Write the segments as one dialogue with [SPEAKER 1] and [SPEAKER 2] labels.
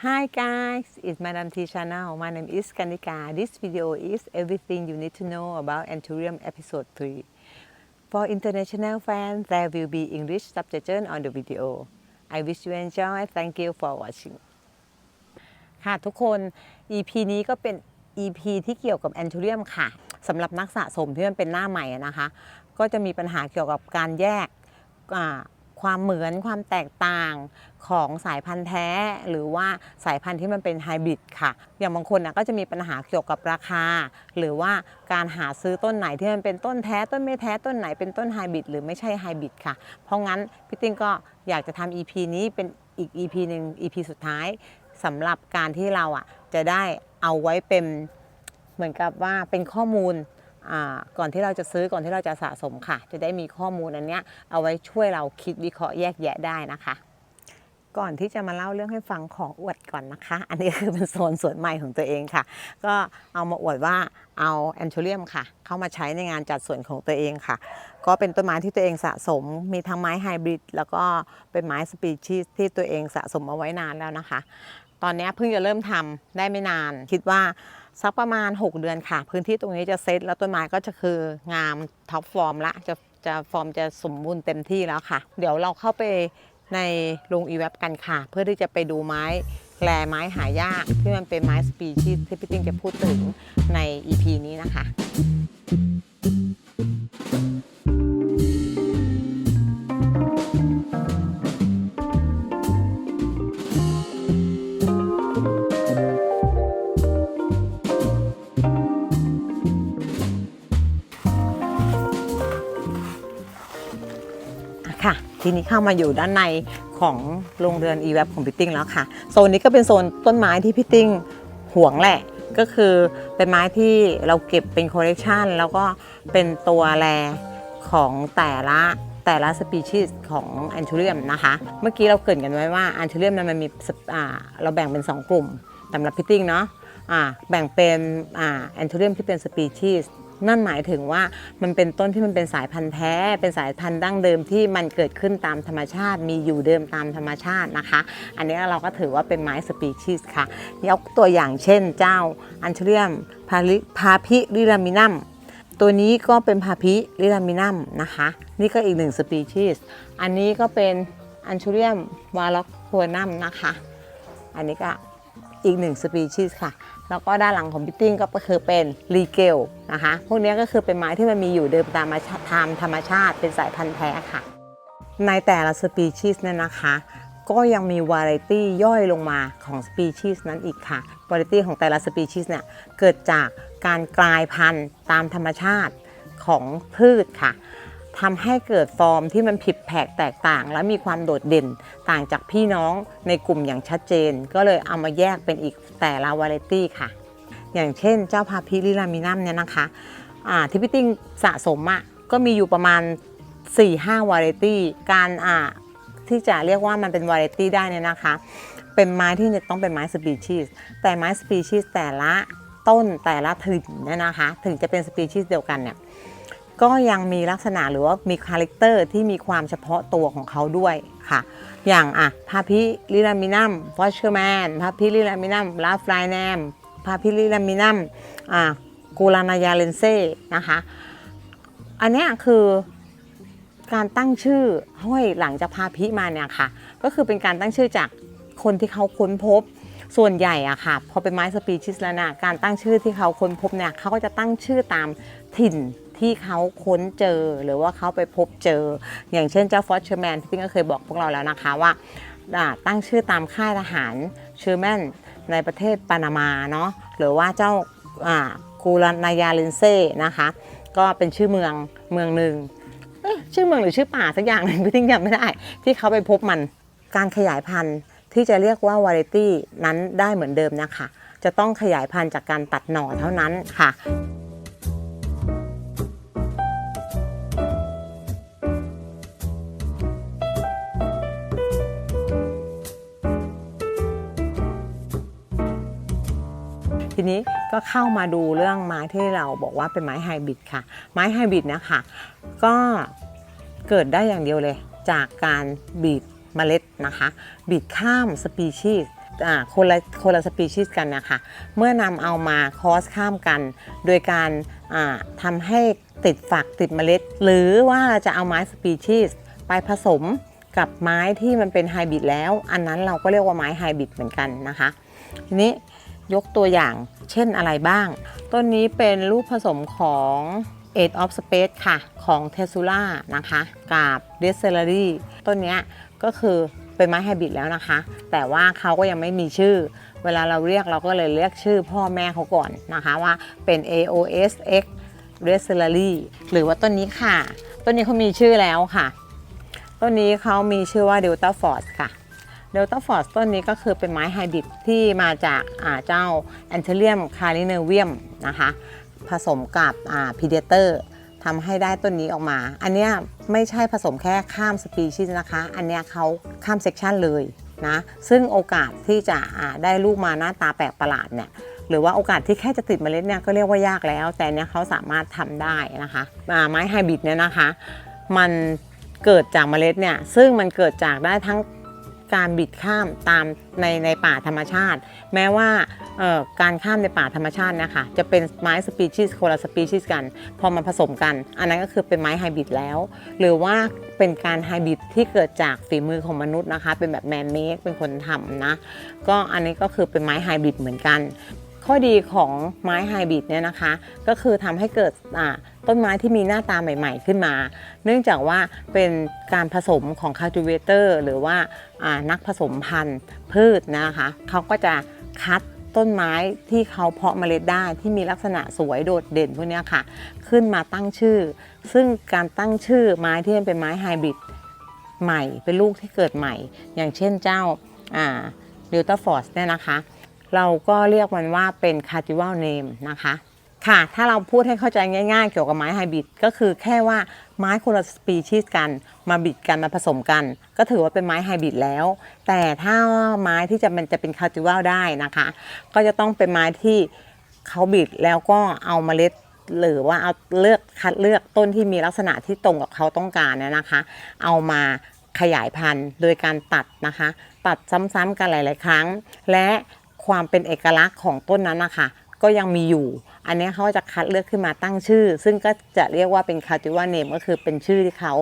[SPEAKER 1] Hi guys, it's Madam T channel. My name is Kanika. This video is everything you need to know about Anthurium episode 3. For international fans, there will be English subtitle on the video. I wish you enjoy. Thank you for watching. ค่ะทุกคน EP นี้ก็เป็น EP ที่เกี่ยวกับ Anthurium ค่ะสำหรับนักสะสมที่มันเป็นหน้าใหม่นะคะก็จะมีปัญหาเกี่ยวกับการแยกความเหมือนความแตกต่างของสายพันธุ์แท้หรือว่าสายพันธุ์ที่มันเป็นไฮบริดค่ะอย่างบางคนก็จะมีปัญหาเกี่ยวกับราคาหรือว่าการหาซื้อต้นไหนที่มันเป็นต้นแท้ต้นไม่แท้ต้นไหนเป็นต้นไฮบริดหรือไม่ใช่ไฮบริดค่ะเพราะงั้นพี่ติ้งก็อยากจะทำ EP นี้เป็นอีก EP หนึ่ง EP สุดท้ายสำหรับการที่เราจะได้เอาไว้เป็นเหมือนกับว่าเป็นข้อมูลก่อนที่เราจะซื้อก่อนที่เราจะสะสมค่ะจะได้มีข้อมูลอันนี้เอาไว้ช่วยเราคิดวิเคราะห์แยกแยะได้นะคะก่อนที่จะมาเล่าเรื่องให้ฟังของอวดก่อนนะคะอันนี้คือเป็นโซนสวนใหม่ของตัวเองค่ะก็เอามาอวดว่าเอาแอนโทเรียมค่ะเข้ามาใช้ในงานจัดสวนของตัวเองค่ะก็เป็นต้นไม้ที่ตัวเองสะสมมีทั้งไม้ไฮบริดแล้วก็เป็นไม้สปีชีส์ที่ตัวเองสะสมเอาไว้นานแล้วนะคะตอนนี้เพิ่งจะเริ่มทำได้ไม่นานคิดว่าสักประมาณ6 เดือนค่ะพื้นที่ตรงนี้จะเซตแล้วต้นไม้ก็จะคืองามท็อปฟอร์มละจะฟอร์มจะสมบูรณ์เต็มที่แล้วค่ะเดี๋ยวเราเข้าไปในโรงอีเว็บกันค่ะเพื่อที่จะไปดูไม้แลไม้หายากที่มันเป็นไม้สปีชีส์ที่พี่ติ้งจะพูดถึงใน EP นี้นะคะทีนี้เข้ามาอยู่ด้านในของโรงเรือนอีเว็บของพี่ติ้งแล้วค่ะโซนนี้ก็เป็นโซนต้นไม้ที่พี่ติ้งห่วงแหละก็คือเป็นไม้ที่เราเก็บเป็นคอลเลกชันแล้วก็เป็นตัวแรของแต่ละสปีชีส์ของแอนโทเรียมนะคะเมื่อกี้เราเกริ่นกันไว้ว่าแอนโทเรียมมันมีเราแบ่งเป็น2 กลุ่มสำหรับพี่ติ้งเนาะแบ่งเป็นแอนโทเรียมที่เป็นสปีชีส์นั่นหมายถึงว่ามันเป็นต้นที่มันเป็นสายพันธุ์แท้เป็นสายพันธุ์ดั้งเดิมที่มันเกิดขึ้นตามธรรมชาติมีอยู่เดิมตามธรรมชาตินะคะอันนี้เราก็ถือว่าเป็นไม้สปีชีส์ค่ะยกตัวอย่างเช่นเจ้าอันเทเรียมพาพิลิลามินัมตัวนี้ก็เป็นพาพิลิลามินัมนะคะนี่ก็อีก1 สปีชีส์อันนี้ก็เป็นอันเทเรียมวาล็อกโพนัมนะคะอันนี้ก็อีก1 สปีชีส์ค่ะแล้วก็ด้านหลังของพี่ติ้งก็คือเป็นรีเกลนะคะพวกนี้ก็คือเป็นไม้ที่มันมีอยู่เดิมตามธรรมชาติเป็นสายพันธุ์แท้ค่ะในแต่ละสปีชีส์เนี่ยนะคะก็ยังมีวาไรตี้ย่อยลงมาของสปีชีส์นั้นอีกค่ะวาไรตี้ของแต่ละสปีชีส์เนี่ยเกิดจากการกลายพันธุ์ตามธรรมชาติของพืชค่ะทำให้เกิดฟอร์มที่มันผิดแผกแตกต่างและมีความโดดเด่นต่างจากพี่น้องในกลุ่มอย่างชัดเจนก็เลยเอามาแยกเป็นอีกแต่ละวาไรตี้ค่ะอย่างเช่นเจ้าพาพิลิลามินัมเนี่ยนะคะที่พี่ติ้งสะสมก็มีอยู่ประมาณ 4-5 วาไรตี้การที่จะเรียกว่ามันเป็นวาไรตี้ได้เนี่ยนะคะเป็นไม้ที่ต้องเป็นไม้สปีชีส์แต่ไม้สปีชีส์แต่ละต้นแต่ละถิ่นเนี่ยนะคะถึงจะเป็นสปีชีส์เดียวกันเนี่ยก็ยังมีลักษณะหรือว่ามีคาแรคเตอร์ที่มีความเฉพาะตัวของเขาด้วยค่ะอย่างพาพิลิลามินัมฟอสเชอร์แมนพาพิลิลามินัมลาฟไลแนมพาพิลิลามินัมกูลานายาเลนเซ่นะคะอันนี้คือการตั้งชื่อห้อยหลังจากพาพิมาเนี่ยค่ะก็คือเป็นการตั้งชื่อจากคนที่เขาค้นพบส่วนใหญ่ค่ะพอเป็นไม้สปีชีส์แล้วนะการตั้งชื่อที่เขาค้นพบเนี่ยเขาก็จะตั้งชื่อตามถิ่นที่เขาค้นเจอหรือว่าเขาไปพบเจออย่างเช่นเจ้าฟอสเชอร์แมนที่พี่ก็เคยบอกพวกเราแล้วนะคะว่าตั้งชื่อตามค่ายทหารเชอร์แมนในประเทศปานามาเนาะหรือว่าเจ้ากูลานายาเลนเซ่นะคะก็เป็นชื่อเมืองหนึ่งชื่อเมืองหรือชื่อป่าสักอย่างหนึ่งพี่ติ้งจำไม่ได้ที่เขาไปพบมันการขยายพันธุ์ที่จะเรียกว่าวาไรตี้นั้นได้เหมือนเดิมนะคะจะต้องขยายพันธุ์จากการตัดหน่อเท่านั้นค่ะทีนี้ก็เข้ามาดูเรื่องไม้ที่เราบอกว่าเป็นไม้ไฮบริดค่ะไม้ไฮบริดนะคะก็เกิดได้อย่างเดียวเลยจากการบีดเมล็ดนะคะบีดข้ามสปีชีส์ คนละสปีชีส์กันนะคะเมื่อนำเอามาคอสข้ามกันโดยการทำให้ติดฝักติดเมล็ดหรือว่าจะเอาไม้สปีชีส์ไปผสมกับไม้ที่มันเป็นไฮบริดแล้วอันนั้นเราก็เรียกว่าไม้ไฮบริดเหมือนกันนะคะทีนี้ยกตัวอย่างเช่นอะไรบ้างต้นนี้เป็นรูปผสมของ Eight of Spades ค่ะของ Tessula นะคะกับ d e s c e l e r y ต้นนี้ก็คือเป็นไม้ไฮบริดแล้วนะคะแต่ว่าเขาก็ยังไม่มีชื่อเวลาเราเรียกเราก็เลยเรียกชื่อพ่อแม่เขาก่อนนะคะว่าเป็น AOSX d e s c e l e r y หรือว่าต้นนี้ค่ะต้นนี้เขามีชื่อแล้วค่ะต้นนี้เขามีชื่อว่า Delta Force ค่ะ Delta Force ต้นนี้ก็คือเป็นไม้ไฮบริดที่มาจากเจ้า Anthurium carinarium นะคะผสมกับPredator ทำให้ได้ต้นนี้ออกมาอันนี้ไม่ใช่ผสมแค่ข้ามสปีชีส์นะคะอันนี้เขาข้ามเซกชันเลยนะซึ่งโอกาสที่จะได้ลูกมาหน้าตาแปลกประหลาดเนี่ยหรือว่าโอกาสที่แค่จะติดเมล็ดเนี่ยก็เรียกว่ายากแล้วแต่เนี่ยเขาสามารถทำได้นะคะไม้ไฮบริดเนี่ยนะคะมันเกิดจากเมล็ดเนี่ยซึ่งมันเกิดจากได้ทั้งการบิดข้ามตามในป่าธรรมชาติแม้ว่าการข้ามในป่าธรรมชาตินะคะจะเป็นไม้สปีชีส์คนละสปีชีส์กันพอมาผสมกันอันนั้นก็คือเป็นไม้ไฮบริดแล้วหรือว่าเป็นการไฮบริดที่เกิดจากฝีมือของมนุษย์นะคะเป็นแบบแมนเมดเป็นคนทำนะก็อันนี้ก็คือเป็นไม้ไฮบริดเหมือนกันข้อดีของไม้ไฮบริดเนี่ยนะคะก็คือทำให้เกิดต้นไม้ที่มีหน้าตาใหม่ๆขึ้นมาเนื่องจากว่าเป็นการผสมของ cultivator หรือว่านักผสมพันธุ์พืชนะคะเขาก็จะคัดต้นไม้ที่เขาเพาะเมล็ดได้ที่มีลักษณะสวยโดดเด่นพวกนี้ค่ะขึ้นมาตั้งชื่อซึ่งการตั้งชื่อไม้ที่เป็นไม้ไฮบริดใหม่เป็นลูกที่เกิดใหม่อย่างเช่นเจ้าDelta Force เนี่ยนะคะเราก็เรียกมันว่าเป็น cultivar name นะคะค่ะถ้าเราพูดให้เข้าใจง่ายๆเกี่ยวกับไม้ไฮบริดก็คือแค่ว่าไม้คนละสปีชีส์กันมาบิดกันมาผสมกันก็ถือว่าเป็นไม้ไฮบริดแล้วแต่ถ้าไม้ที่มันจะเป็นคัลติวัลได้นะคะก็จะต้องเป็นไม้ที่เขาบิดแล้วก็เอาเมล็ดหรือว่าเอาคัดเลือกต้นที่มีลักษณะที่ตรงกับเขาต้องการนะคะเอามาขยายพันธุ์โดยการตัดนะคะตัดซ้ำๆกันหลายๆครั้งและความเป็นเอกลักษณ์ของต้นนั้นนะคะก็ยังมีอยู่อันนี้เขาจะคัดเลือกขึ้นมาตั้งชื่อซึ่งก็จะเรียกว่าเป็น cultivar name ก็คือเป็นชื่อที่เขา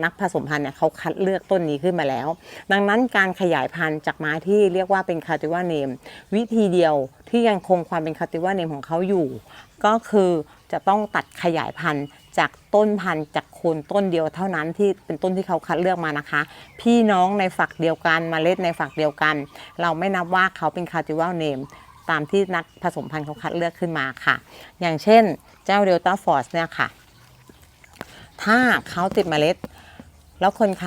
[SPEAKER 1] นักผสมพันธุ์เนี่ยเขาคัดเลือกต้นนี้ขึ้นมาแล้วดังนั้นการขยายพันธุ์จากไม้ที่เรียกว่าเป็น cultivar name วิธีเดียวที่ยังคงความเป็น cultivar name ของเขาอยู่ก็คือจะต้องตัดขยายพันธุ์จากต้นพันธุ์จากโคนต้นเดียวเท่านั้นที่เป็นต้นที่เขาคัดเลือกมานะคะพี่น้องในฝักเดียวกันเมล็ดในฝักเดียวกันเราไม่นับว่าเขาเป็น cultivar nameตามที่นักผสมพันธุ์เขาคัดเลือกขึ้นมาค่ะอย่างเช่นเจ้า Delta Force เนี่ยค่ะถ้าเขาติดเมล็ดแล้วคนข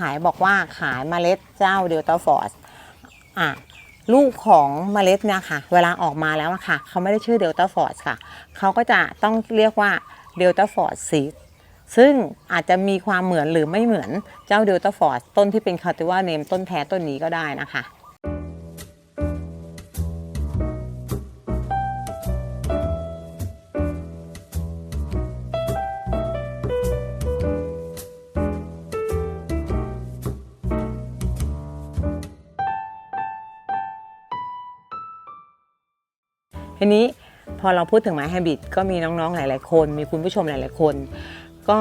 [SPEAKER 1] ายบอกว่าขายเมล็ดเจ้า Delta Force ลูกของเมล็ดเนี่ยค่ะเวลาออกมาแล้วค่ะเขาไม่ได้ชื่อ Delta Force ค่ะเขาก็จะต้องเรียกว่า Delta Force Seed ซึ่งอาจจะมีความเหมือนหรือไม่เหมือนเจ้า Delta Force ต้นที่เป็น cultivar name ต้นแท้ต้นนี้ก็ได้นะคะทีนี้พอเราพูดถึงไม้ไฮบริดก็มีน้องๆหลายๆคนมีคุณผู้ชมหลายๆคนก็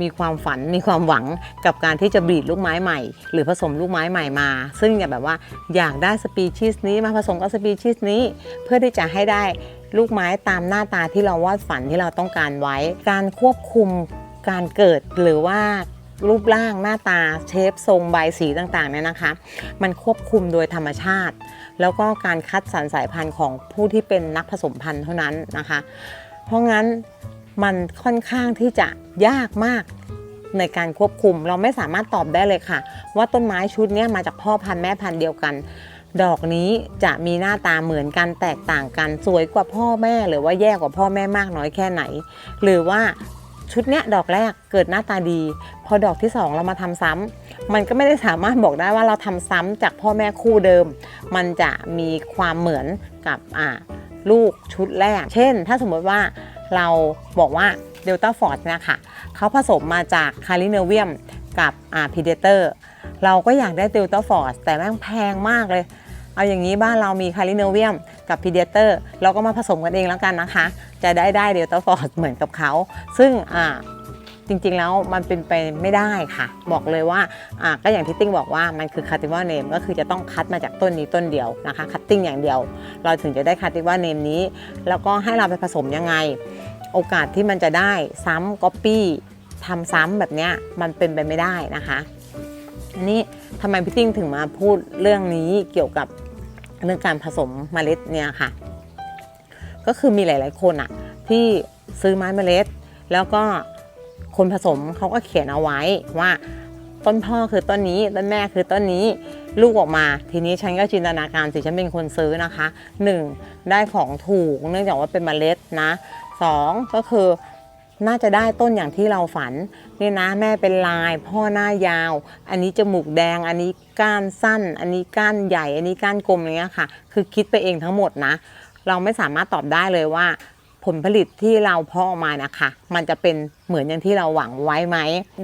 [SPEAKER 1] มีความฝันมีความหวังกับการที่จะบรีดลูกไม้ใหม่หรือผสมลูกไม้ใหม่มาซึ่งอยากได้สปีชีส์นี้มาผสมกับสปีชีส์นี้เพื่อที่จะให้ได้ลูกไม้ตามหน้าตาที่เราวาดฝันที่เราต้องการไว้การควบคุมการเกิดหรือว่ารูปร่างหน้าตาเชฟทรงใบสีต่างๆเนี่ยนะคะมันควบคุมโดยธรรมชาติแล้วก็การคัดสรรสายพันธุ์ของผู้ที่เป็นนักผสมพันธุ์เท่านั้นนะคะเพราะงั้นมันค่อนข้างที่จะยากมากในการควบคุมเราไม่สามารถตอบได้เลยค่ะว่าต้นไม้ชุดนี้มาจากพ่อพันธุ์แม่พันธุ์เดียวกันดอกนี้จะมีหน้าตาเหมือนกันแตกต่างกันสวยกว่าพ่อแม่หรือว่าแย่กว่าพ่อแม่มากน้อยแค่ไหนหรือว่าชุดเนี้ยดอกแรกเกิดหน้าตาดีพอดอกที่2เรามาทำซ้ำมันก็ไม่ได้สามารถบอกได้ว่าเราทำซ้ำจากพ่อแม่คู่เดิมมันจะมีความเหมือนกับลูกชุดแรกเช่นถ้าสมมติว่าเราบอกว่า Delta Force เนี่ยค่ะเขาผสมมาจาก Carinarium กับPredator เราก็อยากได้ติวเตอร์ฟอร์สแต่แม่งแพงมากเลยเอาอย่างนี้บ้านเรามีคาริเนเวียมกับพีเดเตอร์เราก็มาผสมกันเองแล้วกันนะคะจะได้เดลต้าฟอร์สเหมือนกับเขาซึ่งจริงๆแล้วมันเป็นไปไม่ได้ค่ะบอกเลยว่าก็อย่างที่ติ้งบอกว่ามันคือคาติว่าเนมก็คือจะต้องคัดมาจากต้นนี้ต้นเดียวนะคะคัตติ้งอย่างเดียวเราถึงจะได้คาติว่าเนมนี้แล้วก็ให้เราไปผสมยังไงโอกาสที่มันจะได้ซ้ำก๊อปปี้ทำซ้ำแบบเนี้ยมันเป็นไปไม่ได้นะคะอันนี้ทำไมพี่ติ้งถึงมาพูดเรื่องนี้เกี่ยวกับเรื่องการผสมเมล็ดเนี่ยค่ะก็คือมีหลายๆคนที่ซื้อไม้เมล็ดแล้วก็คนผสมเขาก็เขียนเอาไว้ว่าต้นพ่อคือต้นนี้ต้นแม่คือต้นนี้ลูกออกมาทีนี้ฉันก็จินตนาการสิฉันเป็นคนซื้อนะคะ1ได้ของถูกเนื่องจากว่าเป็นเมล็ดนะ2ก็คือน่าจะได้ต้นอย่างที่เราฝันนี่นะแม่เป็นลายพ่อหน้ายาวอันนี้จมูกแดงอันนี้ก้านสั้นอันนี้ก้านใหญ่อันนี้ก้านกลมอะไรเงี้ยค่ะคือคิดไปเองทั้งหมดนะเราไม่สามารถตอบได้เลยว่าผลผลิตที่เราเพาะออกมานะคะมันจะเป็นเหมือนอย่างที่เราหวังไว้ไหม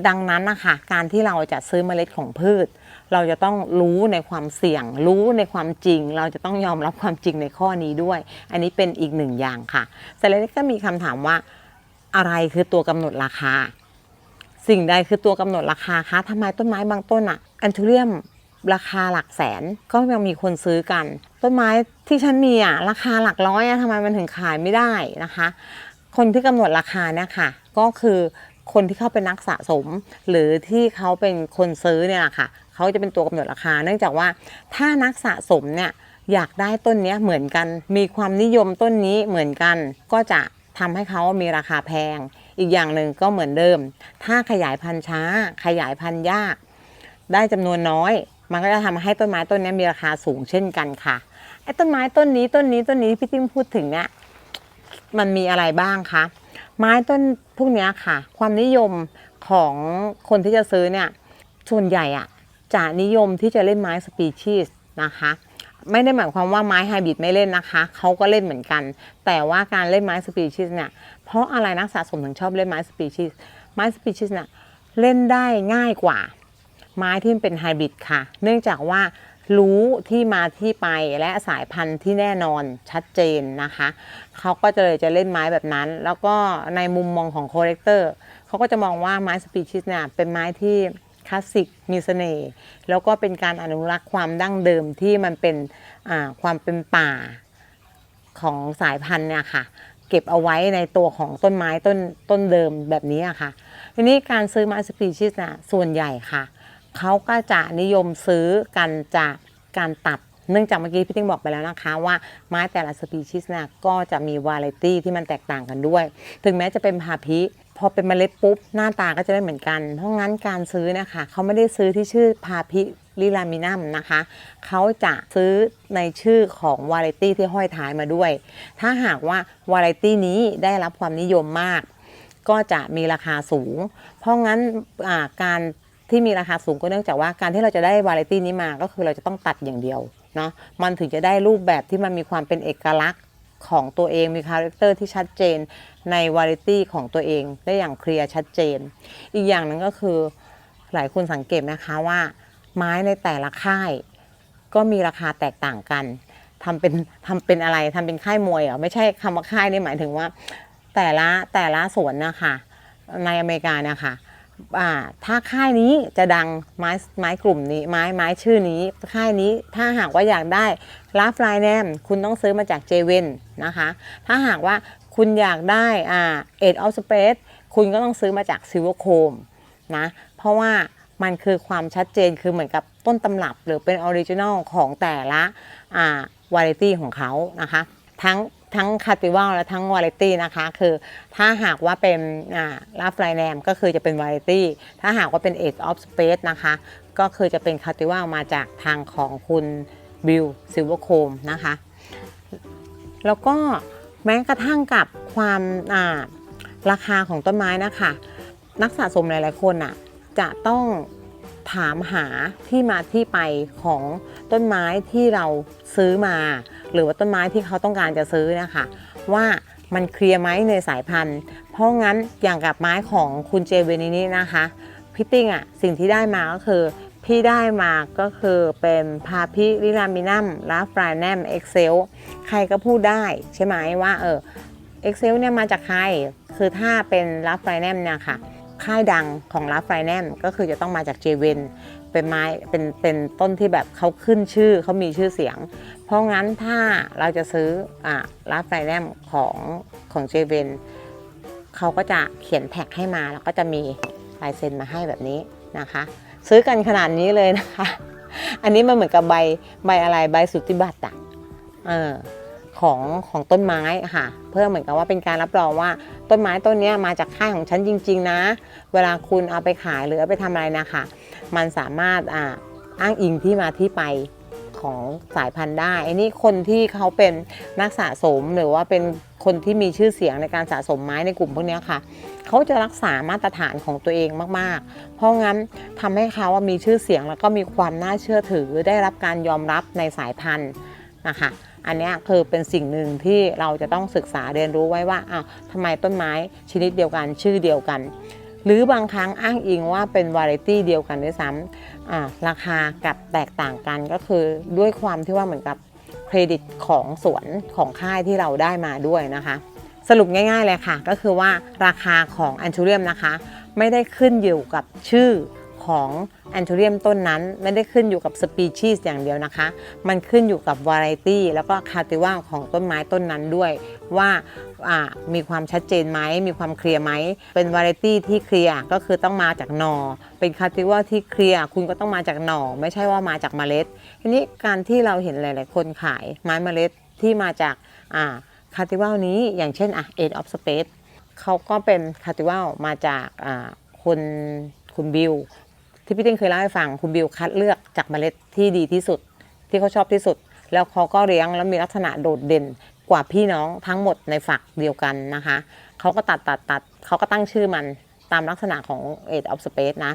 [SPEAKER 1] ดังนั้นนะคะการที่เราจะซื้อเมล็ดของพืชเราจะต้องรู้ในความเสี่ยงรู้ในความจริงเราจะต้องยอมรับความจริงในข้อนี้ด้วยอันนี้เป็นอีกหนึ่งอย่างค่ะแต่แล้วก็มีคำถามว่าอะไรคือตัวกำหนดราคาสิ่งใดคือตัวกำหนดราคาคะทำไมต้นไม้บางต้นแอนทูเรียมราคาหลักแสนก็ยังมีคนซื้อกันต้นไม้ที่ฉันมีราคาหลักร้อยทำไมมันถึงขายไม่ได้นะคะคนที่กำหนดราคาเนี่ยค่ะก็คือคนที่เขาเป็นนักสะสมหรือที่เขาเป็นคนซื้อเนี่ยแหละค่ะเขาจะเป็นตัวกำหนดราคาเนื่องจากว่าถ้านักสะสมเนี่ยอยากได้ต้นนี้เหมือนกันมีความนิยมต้นนี้เหมือนกันก็จะทำให้เขามีราคาแพงอีกอย่างหนึ่งก็เหมือนเดิมถ้าขยายพันธุ์ช้าขยายพันธุ์ยากได้จำนวนน้อยมันก็จะทำให้ต้นไม้ต้นนี้มีราคาสูงเช่นกันค่ะไอ้ต้นไม้ต้นนี้พี่ติ้มพูดถึงเนี่ยมันมีอะไรบ้างคะไม้ต้นพวกนี้ค่ะความนิยมของคนที่จะซื้อเนี่ยส่วนใหญ่จะนิยมที่จะเล่นไม้สปีชีส์นะคะไม่ได้หมายความว่าไม้ไฮบริดไม่เล่นนะคะเขาก็เล่นเหมือนกันแต่ว่าการเล่นไม้สปีชีส์เนี่ยเพราะอะไรนักสะสมถึงชอบเล่นไม้สปีชีส์เนี่ยเล่นได้ง่ายกว่าไม้ที่เป็นไฮบริดค่ะเนื่องจากว่ารู้ที่มาที่ไปและสายพันธุ์ที่แน่นอนชัดเจนนะคะเขาก็จะเล่นไม้แบบนั้นแล้วก็ในมุมมองของคอลเลกเตอร์เขาก็จะมองว่าไม้สปีชีส์เนี่ยเป็นไม้ที่คลาสสิกมีเสน่ห์แล้วก็เป็นการอนุรักษ์ความดั้งเดิมที่มันเป็นความเป็นป่าของสายพันธุ์เนี่ยค่ะเก็บเอาไว้ในตัวของต้นไม้ต้นเดิมแบบนี้ค่ะทีนี้การซื้อไม้สปีชีส์ส่วนใหญ่ค่ะเขาก็จะนิยมซื้อกันจากการตัดเนื่องจากเมื่อกี้พี่ติ้งบอกไปแล้วนะคะว่าไม้แต่ละสปีชีส์ก็จะมีวาไรตี้ที่มันแตกต่างกันด้วยถึงแม้จะเป็นพาพิพอเป็นเมล็ดปุ๊บหน้าตาก็จะได้เหมือนกันเพราะงั้นการซื้อนะคะเขาไม่ได้ซื้อที่ชื่อพาพิลิลามินัมนะคะเขาจะซื้อในชื่อของวาไรตี้ที่ห้อยท้ายมาด้วยถ้าหากว่าวาไรตี้นี้ได้รับความนิยมมากก็จะมีราคาสูงเพราะงั้นการที่มีราคาสูงก็เนื่องจากว่าการที่เราจะได้วาไรตี้นี้มาก็คือเราจะต้องตัดอย่างเดียวเนาะมันถึงจะได้รูปแบบที่มันมีความเป็นเอกลักษณ์ของตัวเองมีคาแรคเตอร์ที่ชัดเจนในวาไรตี้ของตัวเองได้อย่างเคลียร์ชัดเจนอีกอย่างนึงก็คือหลายคนสังเกตนะคะว่าไม้ในแต่ละค่ายก็มีราคาแตกต่างกันทำเป็นอะไรทำเป็นค่ายมวยเหรอไม่ใช่คำว่าค่ายนี่หมายถึงว่าแต่ละสวนนะคะในอเมริกานะคะถ้าค่ายนี้จะดังไม้กลุ่มนี้ไม้ชื่อนี้ค่ายนี้ถ้าหากว่าอยากได้ลาฟไลแนมคุณต้องซื้อมาจากเจเวนนะคะถ้าหากว่าคุณอยากได้เอ็ดออฟสเปซคุณก็ต้องซื้อมาจากซิลเวอร์โคมนะเพราะว่ามันคือความชัดเจนคือเหมือนกับต้นตำรับหรือเป็นออริจินอลของแต่ละวาไรตี้ของเขานะคะทั้งคาติวัลและทั้งวาไรตี้นะคะคือถ้าหากว่าเป็นลาฟไลแนมก็คือจะเป็นวาไรตี้ถ้าหากว่าเป็นเอ็ดออฟสเปซนะคะก็คือจะเป็นคาติวัลมาจากทางของคุณบิลซิลเวอร์โคมนะคะแล้วก็แม้กระทั่งกับความราคาของต้นไม้นะคะนักสะสมหลายๆคนจะต้องถามหาที่มาที่ไปของต้นไม้ที่เราซื้อมาหรือว่าต้นไม้ที่เขาต้องการจะซื้อนะคะว่ามันเคลียร์ไหมในสายพันธุ์เพราะงั้นอย่างกับไม้ของคุณเจเวนินี่นะคะพี่ติ้งสิ่งที่ได้มาก็คือ พี่ได้มาก็คือเป็นพาพิลิลามินัมลาฟรายแนมเอ็กเซลใครก็พูดได้ใช่ไหมว่าเอ็กเซลเนี่ยมาจากใครคือถ้าเป็นลาฟรายแนมเนี่ยค่ะค่ายดังของลาฟรายแนมก็คือจะต้องมาจากเจเวนเป็นไม้เป็นต้นที่แบบเขาขึ้นชื่อเขามีชื่อเสียงเพราะงั้นถ้าเราจะซื้อลาฟรายแนมของเจเวนเขาก็จะเขียนแท็กให้มาแล้วก็จะมีลายเซ็นมาให้แบบนี้นะคะซื้อกันขนาดนี้เลยนะคะอันนี้มันเหมือนกับใบอะไรใบสุทธิบัตรของต้นไม้ค่ะเพื่อเหมือนกับว่าเป็นการรับรองว่าต้นไม้ต้นนี้มาจากค่ายของฉันจริงๆนะเวลาคุณเอาไปขายหรือเอาไปทำอะไรนะคะมันสามารถอ้างอิงที่มาที่ไปของสายพันธุ์ได้อันนี้คนที่เขาเป็นนักสะสมหรือว่าเป็นคนที่มีชื่อเสียงในการสะสมไม้ในกลุ่มพวกนี้ค่ะเขาจะรักษามาตรฐานของตัวเองมากๆเพราะงั้นทำให้เขามีชื่อเสียงแล้วก็มีความน่าเชื่อถือได้รับการยอมรับในสายพันธุ์นะคะอันนี้คือเป็นสิ่งหนึ่งที่เราจะต้องศึกษาเรียนรู้ไว้ว่าทำไมต้นไม้ชนิดเดียวกันชื่อเดียวกันหรือบางครั้งอ้างอิงว่าเป็นวาไรตี้เดียวกันด้วยซ้ำราคากับแตกต่างกันก็คือด้วยความที่ว่าเหมือนกับเครดิตของสวนของค่ายที่เราได้มาด้วยนะคะสรุปง่ายๆเลยค่ะก็คือว่าราคาของแอนทูเรียมนะคะไม่ได้ขึ้นอยู่กับชื่อของแอนทูเรียมต้นนั้นไม่ได้ขึ้นอยู่กับสปีชีส์อย่างเดียวนะคะมันขึ้นอยู่กับวาไรตี้แล้วก็คาติว่าของต้นไม้ต้นนั้นด้วยว่ามีความชัดเจนไหมมีความเคลียร์ไหมเป็นวาไรตี้ที่เคลียร์ก็คือต้องมาจากหน่อเป็นคาติว่าที่เคลียร์คุณก็ต้องมาจากหน่อไม่ใช่ว่ามาจากเมล็ดทีนี้การที่เราเห็นหลายๆคนขายไม้เมล็ดที่มาจากคาติว่านี้อย่างเช่นEight of Spades เขาก็เป็นคาติว่ามาจากคุณบิลที่พี่ติ้งเคยเล่าให้ฟังคุณบิลคัดเลือกจากเมล็ดที่ดีที่สุดที่เขาชอบที่สุดแล้วเขาก็เลี้ยงแล้วมีลักษณะโดดเด่นกว่าพี่น้องทั้งหมดในฝักเดียวกันนะคะเขาก็ตัดเขาก็ตั้งชื่อมันตามลักษณะของ Eight of Spades นะ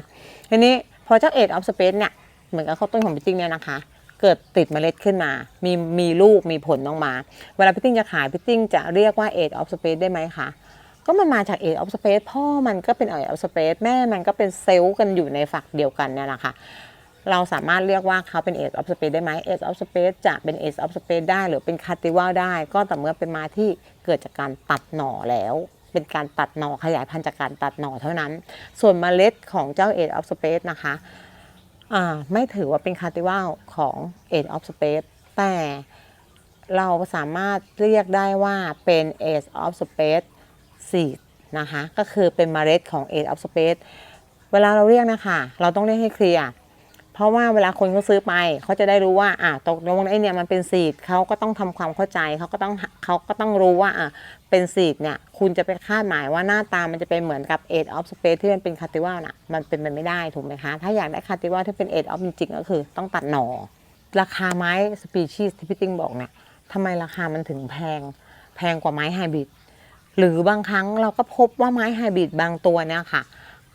[SPEAKER 1] ทีนี้พอเจ้า Eight of Spades เนี่ยเหมือนกับข้าวต้นของพี่ติ้งเนี่ยนะคะเกิดติดเมล็ดขึ้นมามีลูกมีผลออกมาเวลาพี่ติ้งจะขายพี่ติ้งจะเรียกว่า Eight of Spades ได้ไหมคะก็มันมาจาก Eight of Spades พ่อมันก็เป็น Eight of Spades แม่มันก็เป็นเซลล์กันอยู่ในฝักเดียวกันเนี่ยแหละค่ะเราสามารถเรียกว่าเขาเป็น Eight of Spades ได้ไหม Eight of Spades จะเป็น Eight of Spades ได้หรือเป็นคาติว่าได้ก็แต่เมื่อเป็นไม้ที่เกิดจากการตัดหน่อแล้วเป็นการตัดหน่อขยายพันธุ์จากการตัดหน่อเท่านั้นส่วนเมล็ดของเจ้า Eight of Spades นะคะไม่ถือว่าเป็นคาติว่าของ Eight of Spades แต่เราสามารถเรียกได้ว่าเป็น Eight of Spades seed นะคะก็คือเป็นเมล็ดของ Eight of Spades เวลาเราเรียกนะคะเราต้องเรียกให้เคลียร์เพราะว่าเวลาคนเขาซื้อไปเขาจะได้รู้ว่าตกลงไอ้เนี่ยมันเป็นซีดเขาก็ต้องทำความเข้าใจเขาก็ต้องรู้ว่าเป็นซีดเนี่ยคุณจะไปคาดหมายว่าหน้าตามันจะเป็นเหมือนกับ Eight of Spades ที่มันเป็นคาติว่าน่ะมันเป็นไปไม่ได้ถูกไหมคะถ้าอยากได้คาติว่าที่เป็น Eight of จริงๆก็คือต้องตัดหน่อราคาไม้สปีชีส์ที่พี่ติ้งบอกเนี่ยทำไมราคามันถึงแพงกว่าไม้ไฮบริดหรือบางครั้งเราก็พบว่าไม้ไฮบริดบางตัวเนี่ยค่ะ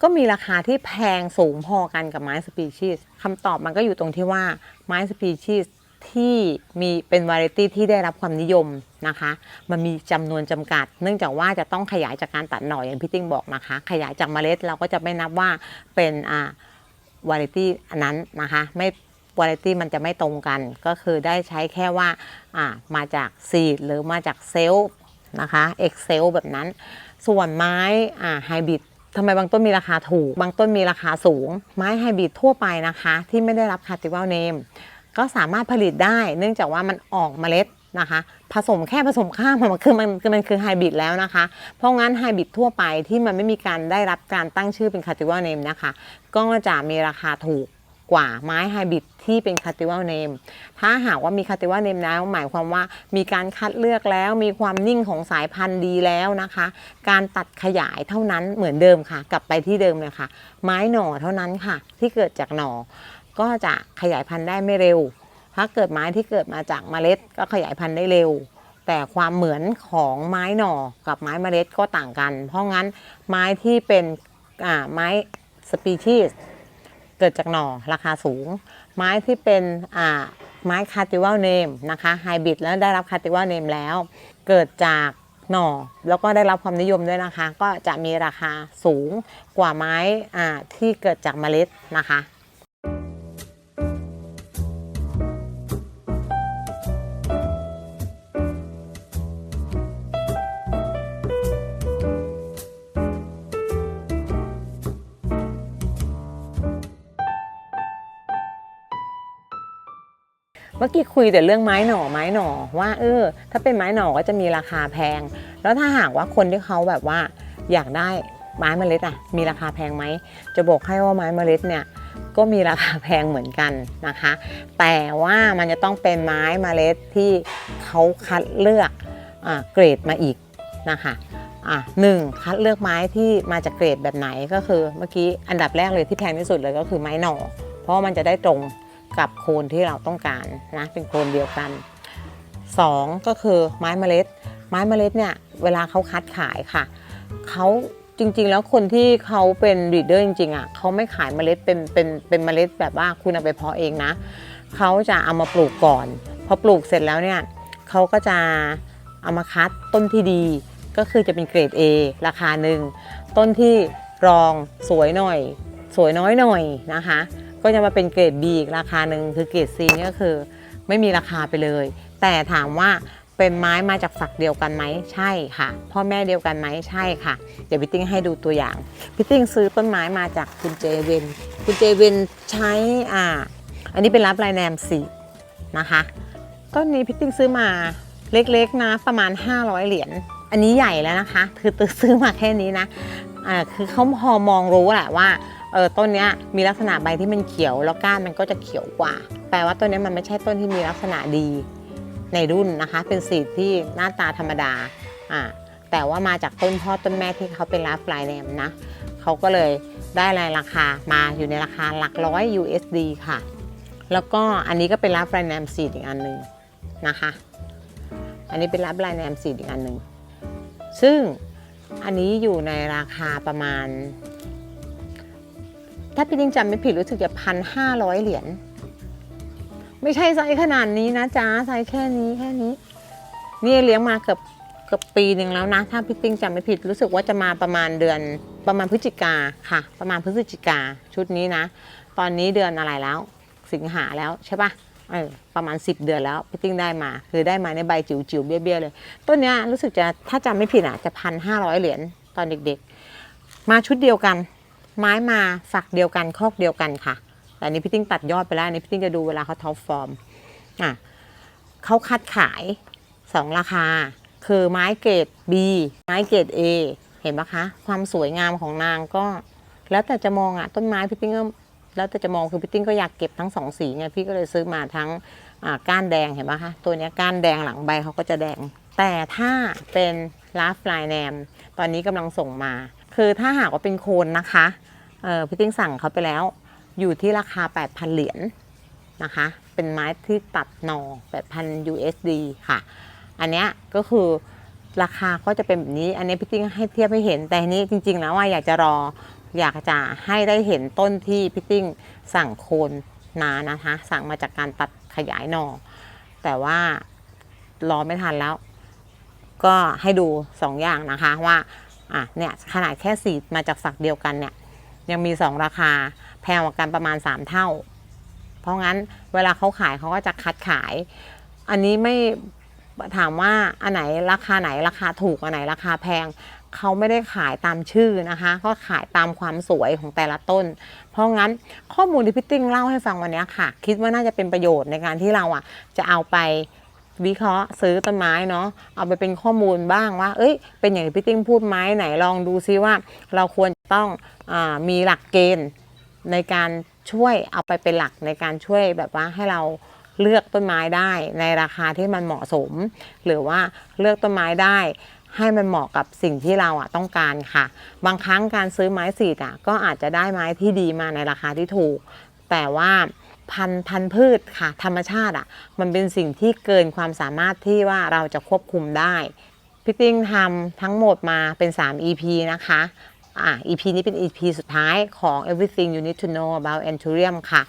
[SPEAKER 1] ก็มีราคาที่แพงสูงพอกันกับไม้สปีชีส์คำตอบมันก็อยู่ตรงที่ว่าไม้สปีชีส์ที่มีเป็นวาไรตี้ที่ได้รับความนิยมนะคะมันมีจำนวนจำกัดเนื่องจากว่าจะต้องขยายจากการตัดหน่ออย่างพี่ติ้งบอกนะคะขยายจากเมล็ดเราก็จะไม่นับว่าเป็นวาไรตี้อันนั้นนะคะไม่วาไรตี้มันจะไม่ตรงกันก็คือได้ใช้แค่ว่ามาจากซีดหรือมาจากเซลล์นะคะเอ็กเซลแบบนั้นส่วนไม้ไฮบริดทำไมบางต้นมีราคาถูกบางต้นมีราคาสูงไม้ไฮบริดทั่วไปนะคะที่ไม่ได้รับคาติว่าเนมก็สามารถผลิตได้เนื่องจากว่ามันออกเมล็ดนะคะผสมข้ามมันคือไฮบริดแล้วนะคะเพราะงั้นไฮบริดทั่วไปที่มันไม่มีการได้รับการตั้งชื่อเป็นคาติว่าเนมนะคะก็จะมีราคาถูกกว่าไม้ไฮบริดที่เป็นคาติว่าเนมถ้าหากว่ามีคาติว่าเนมแล้วหมายความว่ามีการคัดเลือกแล้วมีความนิ่งของสายพันธุ์ดีแล้วนะคะการตัดขยายเท่านั้นเหมือนเดิมค่ะกลับไปที่เดิมเลยค่ะไม้หน่อเท่านั้นค่ะที่เกิดจากหน่อก็จะขยายพันธุ์ได้ไม่เร็วถ้าเกิดไม้ที่เกิดมาจากเมล็ดก็ขยายพันธุ์ได้เร็วแต่ความเหมือนของไม้หน่อกับไม้เมล็ดก็ต่างกันเพราะงั้นไม้ที่เป็นไม้สปีชีส์เกิดจากหน่อราคาสูงไม้ที่เป็นไม้คาติว่าเนมนะคะไฮบริดแล้วได้รับคาติว่าเนมแล้วเกิดจากหน่อแล้วก็ได้รับความนิยมด้วยนะคะก็จะมีราคาสูงกว่าไม้ที่เกิดจากเมล็ดนะคะ มื่อกี้คุยแต่เรื่องไม้หน่อว่าถ้าเป็นไม้หน่อก็จะมีราคาแพงแล้วถ้าหากว่าคนที่เขาแบบว่าอยากได้ไม้เมล็ดมีราคาแพงไหมจะบอกให้ว่าไม้เมล็ดเนี่ยก็มีราคาแพงเหมือนกันนะคะแต่ว่ามันจะต้องเป็นไม้เมล็ดที่เขาคัดเลือกเกรดมาอีกนะคะ1คัดเลือกไม้ที่มาจากเกรดแบบไหนก็คือเมื่อกี้อันดับแรกเลยที่แพงที่สุดเลยก็คือไม้หน่อเพราะมันจะได้ตรงกับโคนที่เราต้องการนะเป็นโคนเดียวกัน2ก็คือไม้เมล็ดเนี่ยเวลาเขาคัดขายค่ะเขาจริงๆแล้วคนที่เขาเป็นบรีดเดอร์จริงๆเขาไม่ขายเมล็ดเป็นเมล็ดแบบว่าคุณเอาไปเพาะเองนะเขาจะเอามาปลูกก่อนพอปลูกเสร็จแล้วเนี่ยเขาก็จะเอามาคัดต้นที่ดีก็คือจะเป็นเกรด A ราคาหนึ่งต้นที่รองสวยน้อยหน่อยนะคะก็จะมาเป็นเกรด B อีกราคาหนึ่งคือเกรด C นี่ก็คือไม่มีราคาไปเลยแต่ถามว่าเป็นไม้มาจากฝักเดียวกันไหมใช่ค่ะพ่อแม่เดียวกันไหมใช่ค่ะเดี๋ยวพี่ติ้งให้ดูตัวอย่างพี่ติ้งซื้อต้นไม้มาจากคุณเจเวนใช้อันนี้เป็นรับลายแนมสีนะคะต้นนี้พี่ติ้งซื้อมาเล็กๆนะประมาณ500เหรียญอันนี้ใหญ่แล้วนะคะคือซื้อมาแค่นี้นะคือเขาพอมองรู้แหละว่าต้นนี้มีลักษณะใบที่มันเขียวแล้วก้านมันก็จะเขียวกว่าแปลว่าต้นนี้มันไม่ใช่ต้นที่มีลักษณะดีในรุ่นนะคะเป็นสีที่หน้าตาธรรมดาแต่ว่ามาจากต้นพ่อต้นแม่ที่เขาเป็นรับลายแนมนะเขาก็เลยได้ราคามาอยู่ในราคาหลักร้อย USD ค่ะแล้วก็อันนี้ก็เป็นรับลายแนมสีอีกอันหนึ่งนะคะอันนี้เป็นรับลายแนมสีอีกอันหนึ่งซึ่งอันนี้อยู่ในราคาประมาณถ้าพี่ดิ้งจำไม่ผิดรู้สึกจะ1,500 เหรียญไม่ใช่ไซส์ขนาดนี้นะจ๊ะไซส์แค่นี้นี่เลี้ยงมาเกือบปีหนึ่งแล้วนะถ้าพี่ติ้งจำไม่ผิดรู้สึกว่าจะมาประมาณพฤศจิกาค่ะประมาณพฤศจิกาชุดนี้นะตอนนี้เดือนอะไรแล้วสิงหาแล้วใช่ปะประมาณ10 เดือนแล้วพี่ติ้งได้มาคือได้มาในใบจิ๋วๆเบี้ยๆเลยต้นนี้รู้สึกจะถ้าจำไม่ผิดจะ1,500 เหรียญตอนเด็กๆมาชุดเดียวกันไม้มาฝักเดียวกันคอกเดียวกันค่ะแต่นี้พี่ติ้งตัดยอดไปแล้วนี่พี่ติ้งจะดูเวลาเขาท็อปฟอร์มเขาคัดขาย2ราคาคือไม้เกรด B ไม้เกรด A เห็นปะคะความสวยงามของนางก็แล้วแต่จะมองต้นไม้พี่ติ้งก็แล้วแต่จะมองคือพี่ติ้งก็อยากเก็บทั้ง2สีไงพี่ก็เลยซื้อมาทั้งก้านแดงเห็นปะคะตัวนี้ก้านแดงหลังใบเขาก็จะแดงแต่ถ้าเป็นลาฟลายแนมตอนนี้กำลังส่งมาคือถ้าหากว่าเป็นโคนนะคะพี่ติ้งสั่งเขาไปแล้วอยู่ที่ราคา 8,000 เหรียญนะคะเป็นไม้ที่ตัดหน่อ 8,000 USD ค่ะอันนี้ก็คือราคาก็จะเป็นแบบนี้อันนี้พี่ติ้งให้เทียบให้เห็นแต่นี้จริงๆแล้วอยากจะให้ได้เห็นต้นที่พี่ติ้งสั่งโคนนะคะสั่งมาจากการตัดขยายหน่อแต่ว่ารอไม่ทันแล้วก็ให้ดู2อย่างนะคะว่าเนี่ยขนาดแค่สีมาจากฝักเดียวกันเนี่ยยังมี2ราคาแพงกว่ากันประมาณ3 เท่าเพราะงั้นเวลาเขาขายเขาก็จะคัดขายอันนี้ไม่ถามว่าอันไหนราคาไหนราคาถูกอันไหนราคาแพงเขาไม่ได้ขายตามชื่อนะคะก็ขายตามความสวยของแต่ละต้นเพราะงั้นข้อมูลที่พี่ติ้งเล่าให้ฟังวันนี้ค่ะคิดว่าน่าจะเป็นประโยชน์ในการที่เราจะเอาไปวิเคราะห์ซื้อต้นไม้เนาะเอาไปเป็นข้อมูลบ้างว่าเป็นอย่างที่พี่ติ้งพูดไหมไหนลองดูซิว่าเราควรต้องมีหลักเกณฑ์ในการช่วยเอาไปเป็นหลักในการช่วยแบบว่าให้เราเลือกต้นไม้ได้ในราคาที่มันเหมาะสมหรือว่าเลือกต้นไม้ได้ให้มันเหมาะกับสิ่งที่เราต้องการค่ะบางครั้งการซื้อไม้สีดก็อาจจะได้ไม้ที่ดีมาในราคาที่ถูกแต่ว่าพันธุ์พืชค่ะธรรมชาติมันเป็นสิ่งที่เกินความสามารถที่ว่าเราจะควบคุมได้พี่ติ้งทำทั้งหมดมาเป็น3 EP นะคะEP นี้เป็น EP สุดท้ายของ Everything You Need to Know About Anthurium ค่ะ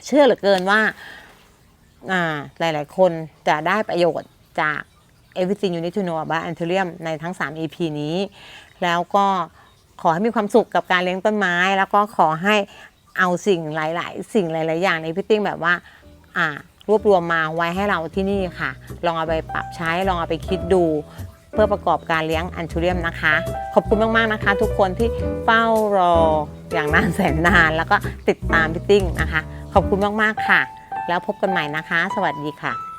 [SPEAKER 1] เชื่อเหลือเกินว่าหลายๆคนจะได้ประโยชน์จาก Everything You Need to Know About Anthurium ในทั้ง3 EP นี้แล้วก็ขอให้มีความสุขกับการเลี้ยงต้นไม้แล้วก็ขอให้เอาสิ่งหลายๆอย่างในพี่ติ้งแบบว่ารวบรวมมาไว้ให้เราที่นี่ค่ะลองเอาไปปรับใช้ลองเอาไปคิดดูเพื่อประกอบการเลี้ยงแอนทูเรียมนะคะขอบคุณมากๆนะคะทุกคนที่เฝ้ารออย่างนานแสนนานแล้วก็ติดตามพี่ติ้งนะคะขอบคุณมากๆค่ะ แล้วพบกันใหม่นะคะ สวัสดีค่ะ